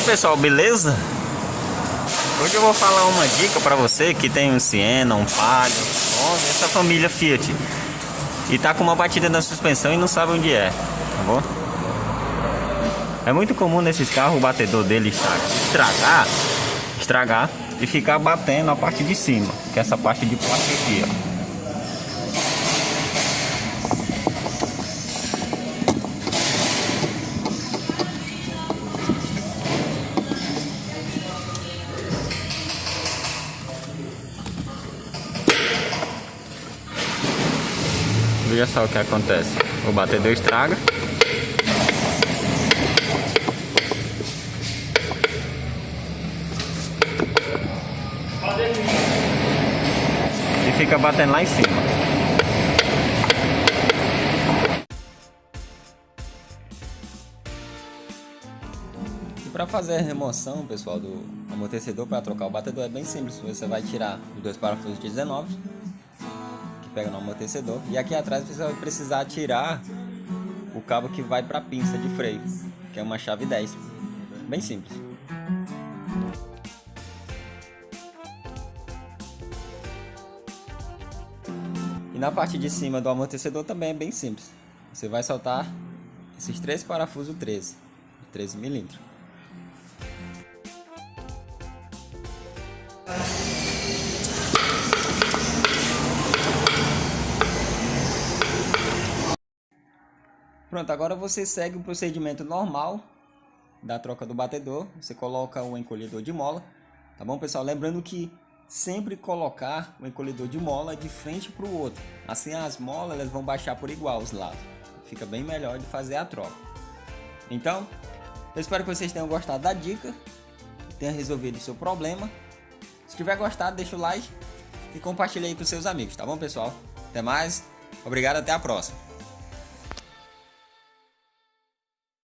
pessoal, beleza? Hoje eu vou falar uma dica para você que tem um Siena, um Palio, essa família Fiat e tá com uma batida na suspensão e não sabe onde é, tá bom? É muito comum nesses carros o batedor dele estragar e ficar batendo a parte de cima, que é essa parte de plástico aqui, ó. Veja só o que acontece. O batedor estraga. E fica batendo lá em cima. E para fazer a remoção, pessoal, do amortecedor para trocar o batedor é bem simples. Você vai tirar os dois parafusos de 19 que pega no amortecedor, e aqui atrás você vai precisar tirar o cabo que vai para a pinça de freio, que é uma chave 10. Bem simples. E na parte de cima do amortecedor também é bem simples. Você vai soltar esses três parafusos 13 milímetros. Pronto, agora você segue o procedimento normal da troca do batedor. Você coloca o encolhedor de mola, tá bom, pessoal? Lembrando que sempre colocar o encolhedor de mola de frente para o outro. Assim as molas elas vão baixar por igual os lados. Fica bem melhor de fazer a troca. Então, eu espero que vocês tenham gostado da dica, tenha resolvido o seu problema. Se tiver gostado, deixa o like e compartilha aí com seus amigos, tá bom, pessoal? Até mais, obrigado, até a próxima.